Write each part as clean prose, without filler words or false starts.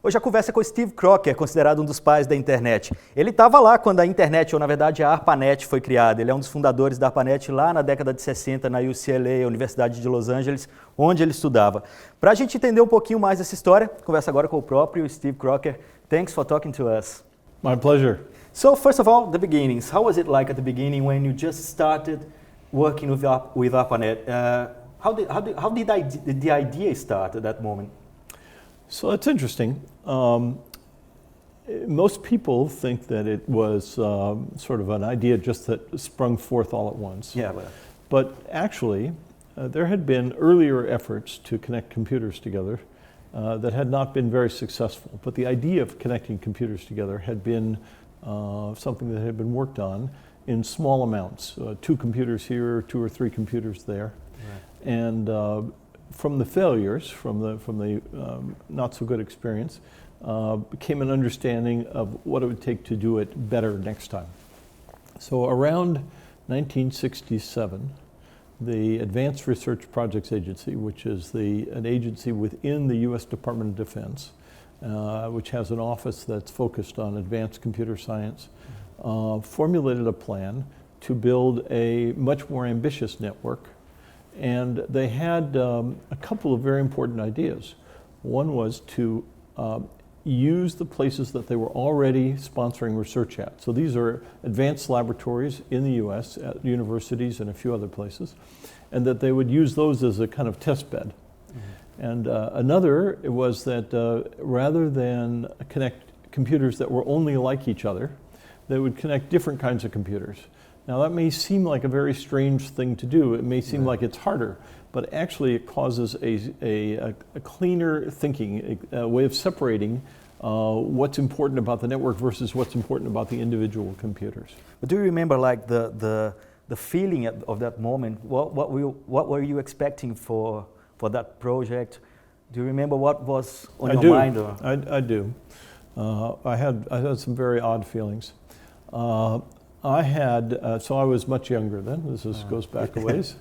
Hoje a conversa é com o Steve Crocker, considerado um dos pais da internet. Ele estava lá quando a internet, ou na verdade a ARPANET, foi criada. Ele é um dos fundadores da ARPANET lá na década de 60 na UCLA, a Universidade de Los Angeles, onde ele estudava. Para a gente entender um pouquinho mais dessa história, conversa agora com o próprio Steve Crocker. Thanks for talking to us. My pleasure. So first of all, the beginnings. How was it like at the beginning when you just started working with ARPANET? How did the idea start at that moment? So it's interesting. Most people think that it was sort of an idea just that sprung forth all at once. Yeah, but actually, there had been earlier efforts to connect computers together that had not been very successful. But the idea of connecting computers together had been something that had been worked on in small amounts. 2 computers here, 2 or 3 computers there. Right. And from the failures, from the not so good experience, came an understanding of what it would take to do it better next time. So around 1967, the Advanced Research Projects Agency, which is an agency within the U.S. Department of Defense, which has an office that's focused on advanced computer science, formulated a plan to build a much more ambitious network. And they had a couple of very important ideas. One was to use the places that they were already sponsoring research at. So these are advanced laboratories in the US at universities and a few other places, and that they would use those as a kind of test bed. Mm-hmm. And another was that rather than connect computers that were only like each other, they would connect different kinds of computers. Now that may seem like a very strange thing to do. It may seem like it's harder, but actually it causes a cleaner thinking, a way of separating what's important about the network versus what's important about the individual computers. But do you remember like the feeling of that moment? What were you expecting for that project? Do you remember what was on your mind? Or? I do. I had some very odd feelings. So I was much younger then, goes back a ways,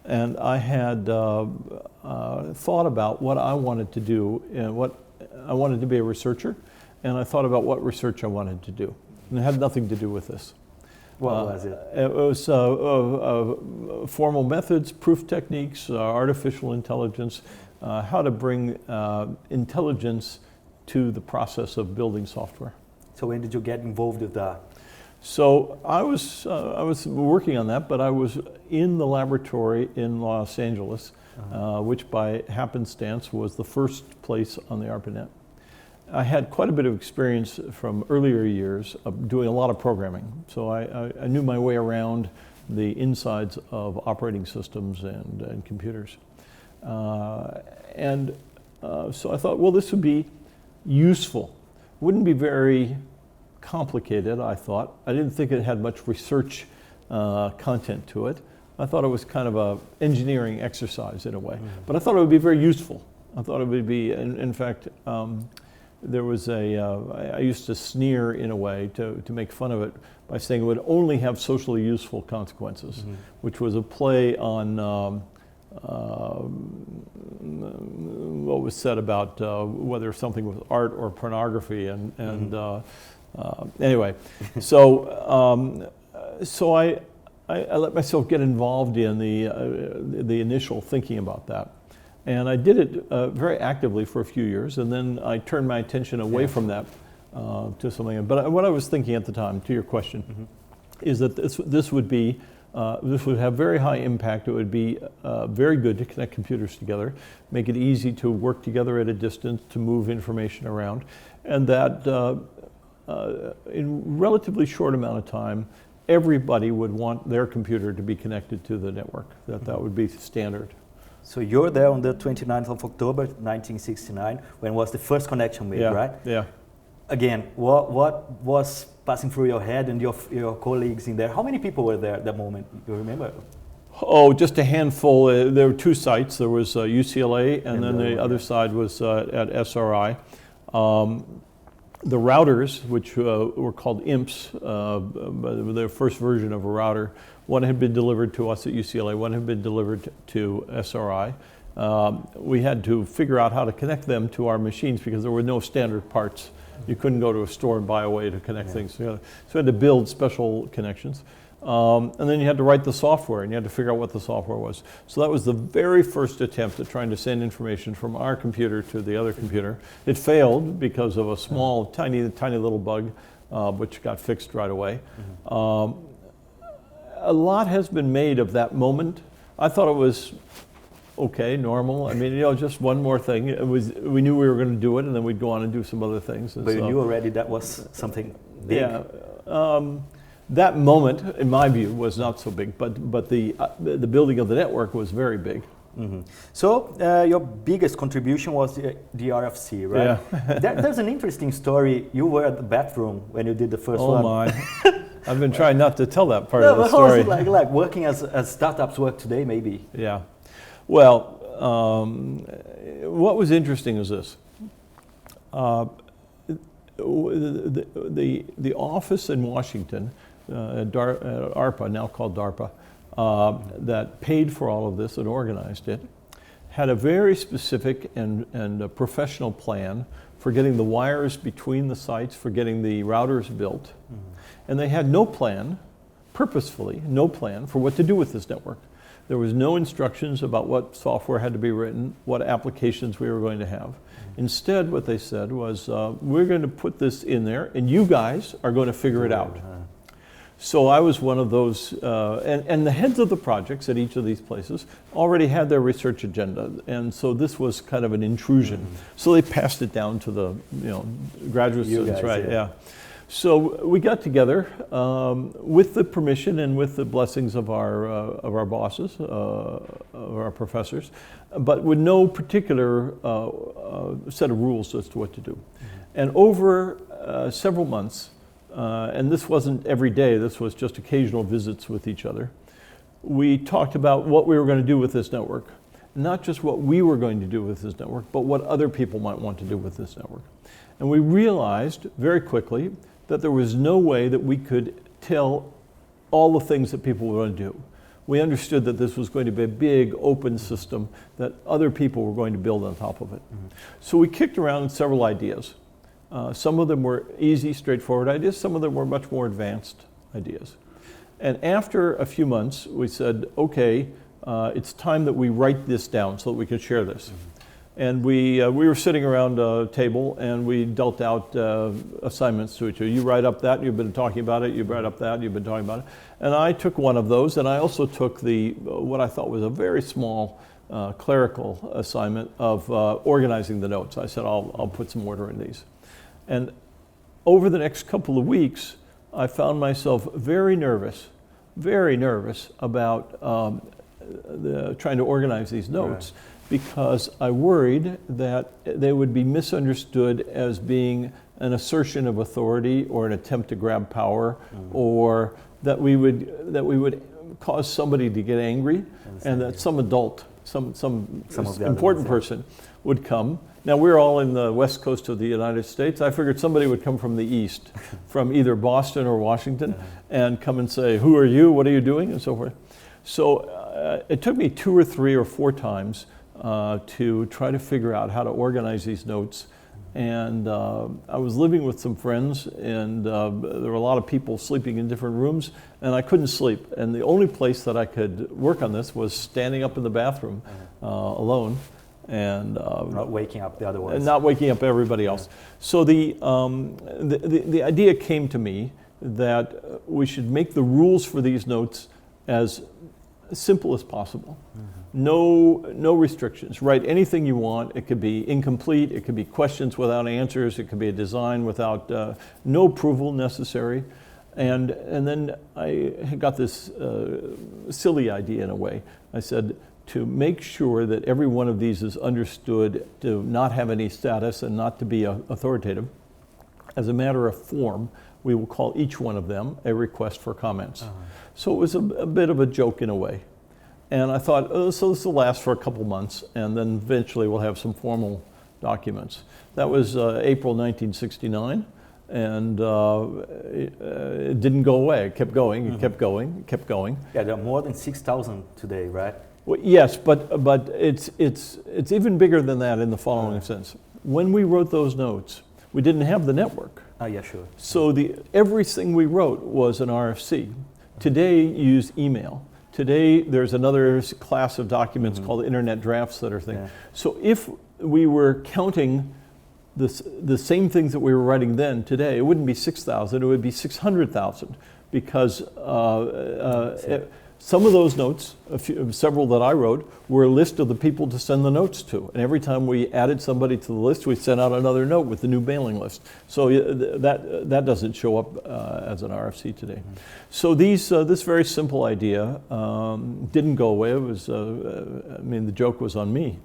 and I had thought about what I wanted to do, and what I wanted to be a researcher, and I thought about what research I wanted to do, and it had nothing to do with this. What was it? It was formal methods, proof techniques, artificial intelligence, how to bring intelligence to the process of building software. So when did you get involved with that? So I was working on that, but I was in the laboratory in Los Angeles, which by happenstance was the first place on the ARPANET. I had quite a bit of experience from earlier years of doing a lot of programming. So I knew my way around the insides of operating systems and computers. So I thought, well, this would be useful. Wouldn't be very complicated, I thought. I didn't think it had much research content to it. I thought it was kind of an engineering exercise in a way. Mm-hmm. But I thought it would be very useful. I thought it would be, in fact, there was I used to sneer in a way to make fun of it by saying it would only have socially useful consequences, mm-hmm. which was a play on what was said about whether something was art or pornography, and mm-hmm. Anyway, so I let myself get involved in the initial thinking about that, and I did it very actively for a few years, and then I turned my attention away from that to something. But what I was thinking at the time, to your question, mm-hmm. is that this would have very high impact. It would be very good to connect computers together, make it easy to work together at a distance, to move information around, and that in relatively short amount of time, everybody would want their computer to be connected to the network, that would be standard. So you're there on the 29th of October, 1969, when was the first connection made, right? Yeah. Again, what was passing through your head and your colleagues in there? How many people were there at that moment, you remember? Oh, just a handful. There were 2 sites. There was UCLA, and then the other side was at SRI. The routers, which were called IMPs, their first version of a router, one had been delivered to us at UCLA, one had been delivered to SRI, we had to figure out how to connect them to our machines because there were no standard parts. You couldn't go to a store and buy a way to connect things together. So we had to build special connections. And then you had to write the software, and you had to figure out what the software was. So that was the very first attempt at trying to send information from our computer to the other computer. It failed because of a small, tiny little bug, which got fixed right away. A lot has been made of that moment. I thought it was okay, normal. I mean, just one more thing. We knew we were going to do it, and then we'd go on and do some other things. But you knew already that was something big. Yeah. That moment, in my view, was not so big, but the building of the network was very big. So your biggest contribution was the RFC, right? Yeah. There's an interesting story. You were at the bathroom when you did the first one. Oh my! I've been trying not to tell that part of the story. How was it like working as startups work today, maybe? Yeah. Well, what was interesting is this. The office in Washington, ARPA, now called DARPA, that paid for all of this and organized it, had a very specific and a professional plan for getting the wires between the sites, for getting the routers built. And they had no plan, purposefully, no plan for what to do with this network. There was no instructions about what software had to be written, what applications we were going to have. Instead, what they said was, we're going to put this in there, and you guys are going to figure it out. So I was one of those, and the heads of the projects at each of these places already had their research agenda, and so this was kind of an intrusion. So they passed it down to the graduate students, right? Yeah. So we got together with the permission and with the blessings of our bosses, of our professors, but with no particular set of rules as to what to do. And over several months, and this wasn't every day, this was just occasional visits with each other, we talked about what we were going to do with this network. Not just what we were going to do with this network, but what other people might want to do with this network. And we realized very quickly that there was no way that we could tell all the things that people were going to do. We understood that this was going to be a big open system that other people were going to build on top of it. So we kicked around several ideas. Some of them were easy, straightforward ideas. Some of them were much more advanced ideas. And after a few months, we said, okay, it's time that we write this down so that we could share this. And we were sitting around a table and we dealt out assignments to each other. You write up that, you've been talking about it, you write up that, you've been talking about it. And I took one of those, and I also took what I thought was a very small clerical assignment of organizing the notes. I said, I'll put some order in these. And over the next couple of weeks, I found myself very nervous about trying to organize these notes. Right. Because I worried that they would be misunderstood as being an assertion of authority or an attempt to grab power, or that we would cause somebody to get angry, and that some adult, some important person would come. Now we're all in the west coast of the United States. I figured somebody would come from the east, from either Boston or Washington, and come and say, "Who are you? What are you doing?" and so forth. So it took me 2 or 3 or 4 times to try to figure out how to organize these notes. And I was living with some friends, and there were a lot of people sleeping in different rooms, and I couldn't sleep. And the only place that I could work on this was standing up in the bathroom alone, and not waking up the other ones. And not waking up everybody else. So the idea came to me that we should make the rules for these notes as simple as possible. No restrictions. Write anything you want. It could be incomplete. It could be questions without answers. It could be a design without no approval necessary. And then I got this silly idea in a way. I said, to make sure that every one of these is understood to not have any status and not to be authoritative, as a matter of form, we will call each one of them a request for comments. So it was a bit of a joke in a way. And I thought, so this will last for a couple months, and then eventually we'll have some formal documents. That was April 1969, and it didn't go away. It kept going, it kept going, it kept going. Yeah, there are more than 6,000 today, right? Well, yes, but it's even bigger than that in the following sense. When we wrote those notes, we didn't have the network. Yeah, sure. So everything we wrote was an RFC. Today, you use email. Today, there's another class of documents called internet drafts that are things. Yeah. So if we were counting the same things that we were writing then today, it wouldn't be 6,000, it would be 600,000, because some of those notes, several that I wrote, were a list of the people to send the notes to. And every time we added somebody to the list, we sent out another note with the new mailing list. So that doesn't show up as an RFC today. So this very simple idea didn't go away. It was, the joke was on me.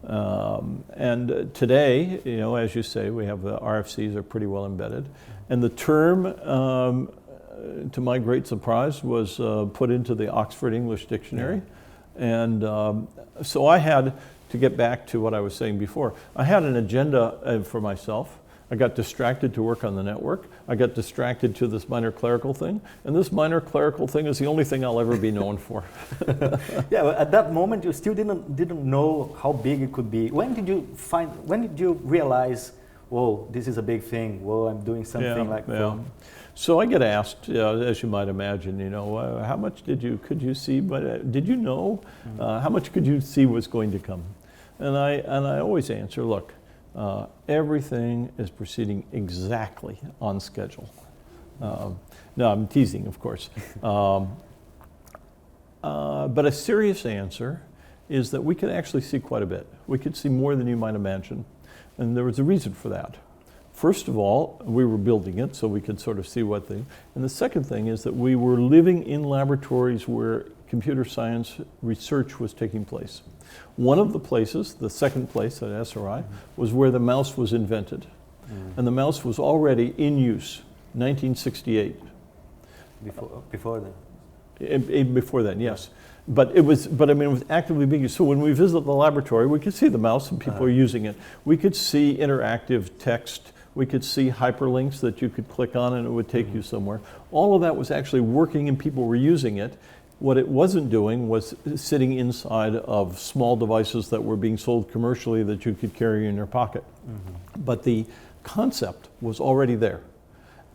And today, as you say, we have the RFCs are pretty well embedded. And the term, to my great surprise, was put into the Oxford English Dictionary. And so I had, to get back to what I was saying before, I had an agenda for myself. I got distracted to work on the network. I got distracted to this minor clerical thing. And this minor clerical thing is the only thing I'll ever be known for. Yeah, well, at that moment you still didn't know how big it could be. When did you realize, whoa, this is a big thing, whoa, I'm doing something So I get asked, as you might imagine, how much could you see, but did you know how much could you see was going to come? And I always answer, look, everything is proceeding exactly on schedule. No, I'm teasing, of course. But a serious answer is that we could actually see quite a bit. We could see more than you might imagine. And there was a reason for that. First of all, we were building it so we could sort of see what thing. And the second thing is that we were living in laboratories where computer science research was taking place. One of the places, the second place at SRI, was where the mouse was invented. And the mouse was already in use, 1968. Before then? Before then, yes. But it was actively being used. So when we visit the laboratory, we could see the mouse and people are using it. We could see interactive text. We could see hyperlinks that you could click on and it would take you somewhere. All of that was actually working and people were using it. What it wasn't doing was sitting inside of small devices that were being sold commercially that you could carry in your pocket. But the concept was already there.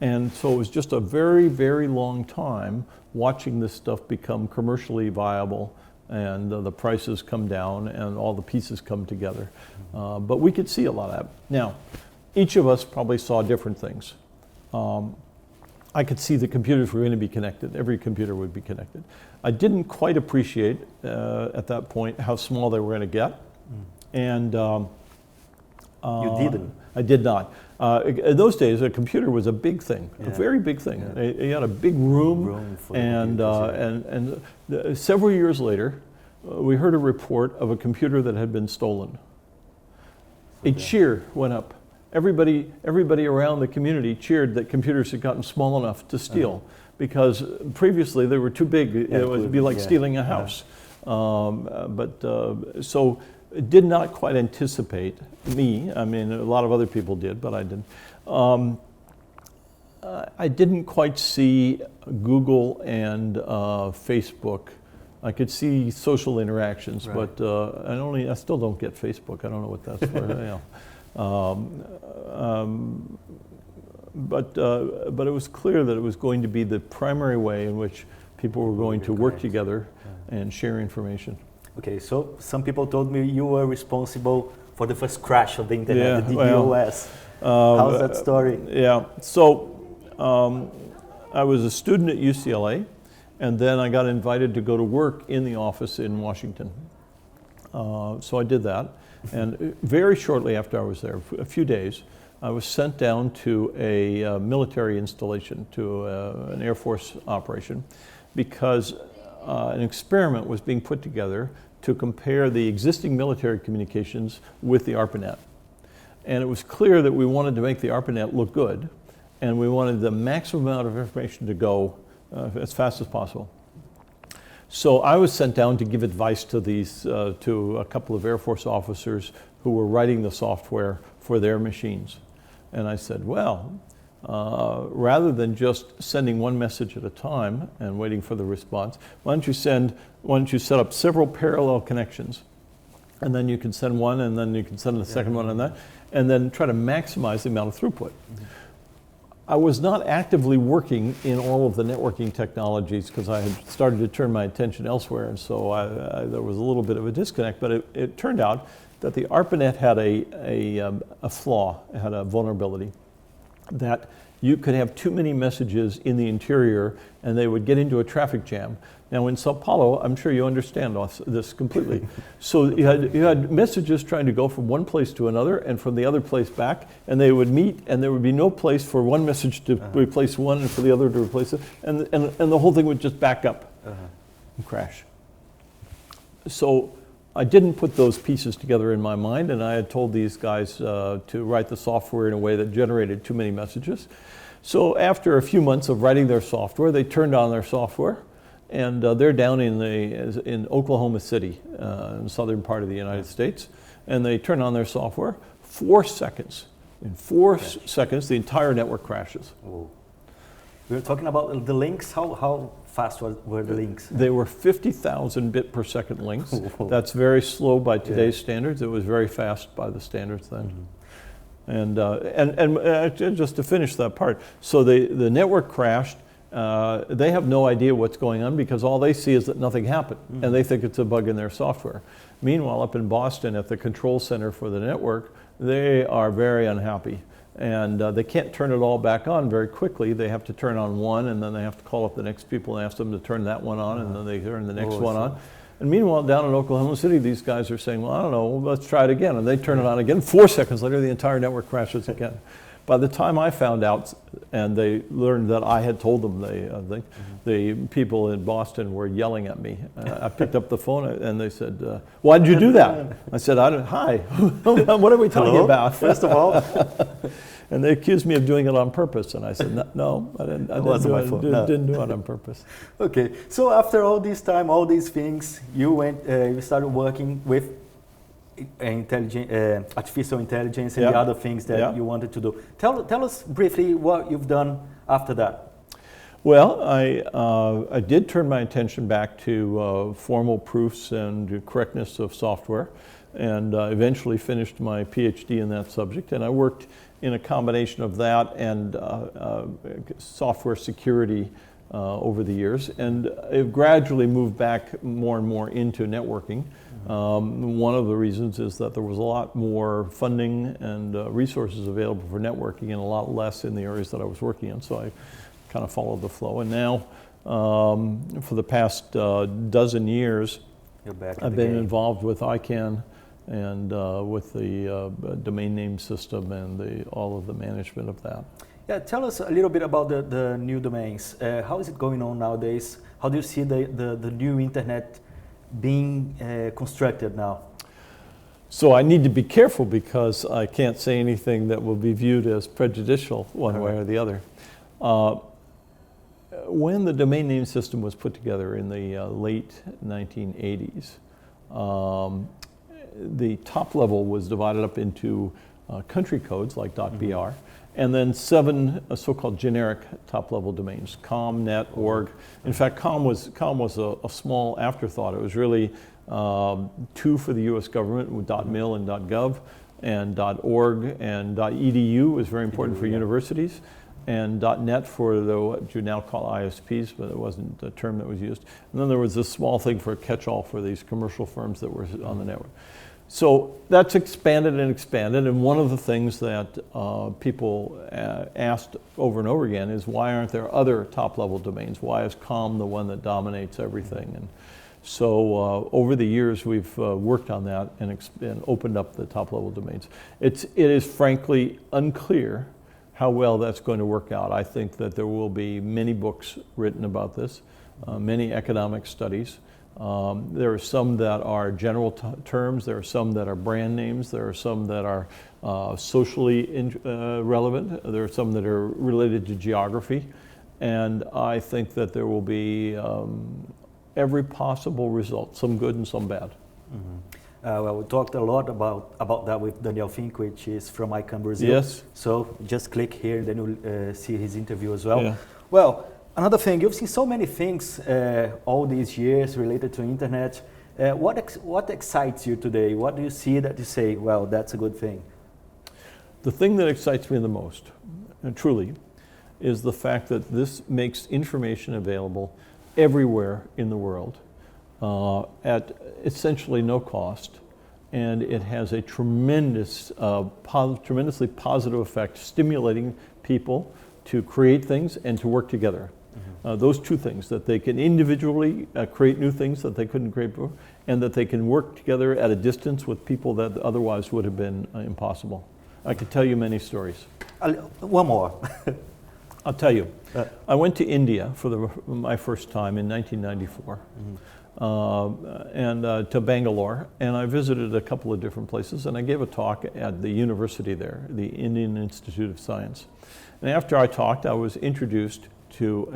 And so it was just a very, very long time watching this stuff become commercially viable and the prices come down and all the pieces come together. But we could see a lot of that. Now, each of us probably saw different things. I could see the computers were going to be connected. Every computer would be connected. I didn't quite appreciate at that point how small they were going to get. And you didn't? I did not. In those days, a computer was a big thing, a very big thing. You had a big room and several years later, we heard a report of a computer that had been stolen. A cheer went up. Everybody around the community cheered that computers had gotten small enough to steal, because previously they were too big. It would be like stealing a house. So it did not quite anticipate me. I mean, a lot of other people did, but I didn't. I didn't quite see Google and Facebook. I could see social interactions, but I still don't get Facebook. I don't know what that's for. But it was clear that it was going to be the primary way in which people were going to work together and share information. Okay, so some people told me you were responsible for the first crash of the internet, the DDoS. How's that story? Yeah, so I was a student at UCLA, and then I got invited to go to work in the office in Washington. So I did that. And very shortly after I was there, a few days, I was sent down to a military installation, to an Air Force operation, because an experiment was being put together to compare the existing military communications with the ARPANET. And it was clear that we wanted to make the ARPANET look good, and we wanted the maximum amount of information to go as fast as possible. So I was sent down to give advice to to a couple of Air Force officers who were writing the software for their machines. And I said, well, rather than just sending one message at a time and waiting for the response, why don't you set up several parallel connections, and then you can send one, and then you can send the second one on that, and then try to maximize the amount of throughput. Mm-hmm. I was not actively working in all of the networking technologies because I had started to turn my attention elsewhere, and so there was a little bit of a disconnect, but it turned out that the ARPANET had a flaw, it had a vulnerability, that you could have too many messages in the interior and they would get into a traffic jam. Now in Sao Paulo, I'm sure you understand this completely. So you had messages trying to go from one place to another and from the other place back, and they would meet and there would be no place for one message to replace one and for the other to replace it, and the whole thing would just back up and crash. So I didn't put those pieces together in my mind, and I had told these guys to write the software in a way that generated too many messages. So after a few months of writing their software, they turned on their software, and they're down in Oklahoma City, in the southern part of the United States, and they turn on their software. 4 seconds. In 4 seconds, the entire network crashes. Whoa. We were talking about the links. How fast were the links? They were 50,000 bit per second links. That's very slow by today's standards. It was very fast by the standards then. Mm-hmm. And just to finish that part, so the network crashed. They have no idea what's going on because all they see is that nothing happened, and they think it's a bug in their software. Meanwhile, up in Boston at the control center for the network, they are very unhappy. And they can't turn it all back on very quickly. They have to turn on one, and then they have to call up the next people and ask them to turn that one on, and then they turn the next one on. And meanwhile, down in Oklahoma City, these guys are saying, well, I don't know, let's try it again. And they turn it on again. 4 seconds later, the entire network crashes again. By the time I found out, and they learned that I had told them, the people in Boston were yelling at me. I picked up the phone and they said, why did you do that? I said, hi, what are we talking about? First of all. And they accused me of doing it on purpose. And I said, no, I didn't do it on purpose. Okay, so after all this time, all these things, you started working with artificial intelligence and the other things that you wanted to do. Tell us briefly what you've done after that. Well, I did turn my attention back to formal proofs and correctness of software, and eventually finished my PhD in that subject. And I worked in a combination of that and software security over the years, and it gradually moved back more and more into networking. One of the reasons is that there was a lot more funding and resources available for networking and a lot less in the areas that I was working in, so I kind of followed the flow. And now, for the past dozen years, I've been involved with ICANN and with the domain name system and all of the management of that. Yeah, tell us a little bit about the new domains. How is it going on nowadays? How do you see the new internet being constructed now? So I need to be careful because I can't say anything that will be viewed as prejudicial one way or the other. When the domain name system was put together in the late 1980s, the top level was divided up into country codes like .br, and then 7 so-called generic top-level domains: com, net, org. In fact, com was a small afterthought. It was really 2 for the U.S. government with .mil and .gov, and .org, and .edu was very important for universities, and .net for what you now call ISPs, but it wasn't the term that was used. And then there was this small thing for a catch-all for these commercial firms that were on the network. So that's expanded and expanded, and one of the things that people asked over and over again is, why aren't there other top-level domains? Why is com the one that dominates everything? And so over the years, we've worked on that and opened up the top-level domains. It is frankly unclear how well that's going to work out. I think that there will be many books written about this, many economic studies. There are some that are general terms, there are some that are brand names, there are some that are socially relevant, there are some that are related to geography, and I think that there will be every possible result, some good and some bad. Well, we talked a lot about that with Daniel Fink, which is from ICANN Brazil. Yes. So just click here, and then you'll see his interview as well. Yeah. Well, another thing, you've seen so many things all these years related to internet. What excites you today? What do you see that you say, well, that's a good thing? The thing that excites me the most, truly, is the fact that this makes information available everywhere in the world at essentially no cost, and it has a tremendously positive effect, stimulating people to create things and to work together. Those two things, that they can individually create new things that they couldn't create before, and that they can work together at a distance with people that otherwise would have been impossible. I could tell you many stories. One more. I'll tell you. I went to India for my first time in 1994, and to Bangalore, and I visited a couple of different places, and I gave a talk at the university there, the Indian Institute of Science. And after I talked, I was introduced to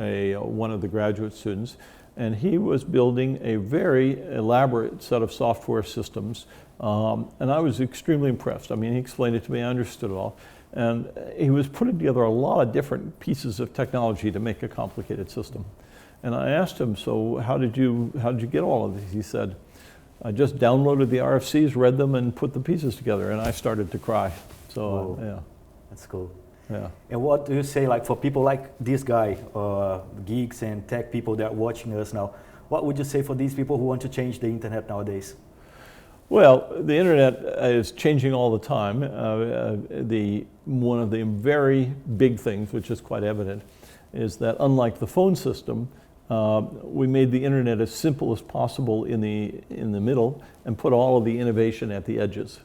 one of the graduate students, and he was building a very elaborate set of software systems, and I was extremely impressed. I mean, he explained it to me, I understood it all. And he was putting together a lot of different pieces of technology to make a complicated system. And I asked him, so how did you get all of these? He said, I just downloaded the RFCs, read them, and put the pieces together, and I started to cry. So, yeah. That's cool. Yeah. And what do you say, like, for people like this guy, geeks and tech people that are watching us now, what would you say for these people who want to change the internet nowadays? Well, the internet is changing all the time. One of the very big things, which is quite evident, is that unlike the phone system, we made the internet as simple as possible in the middle and put all of the innovation at the edges.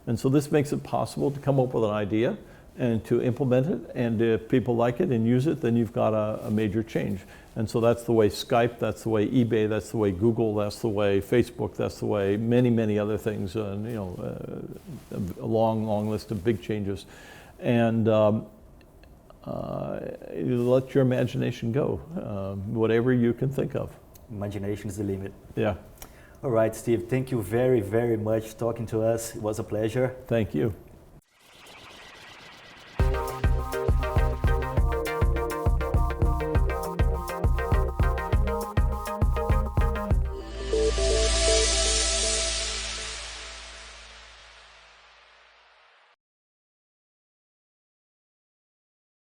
And so this makes it possible to come up with an idea and to implement it, and if people like it and use it, then you've got a major change. And so that's the way Skype, that's the way eBay, that's the way Google, that's the way Facebook, that's the way many other things, a long list of big changes. And you let your imagination go, whatever you can think of. Imagination is the limit. Yeah. All right, Steve, thank you very much for talking to us. It was a pleasure. Thank you.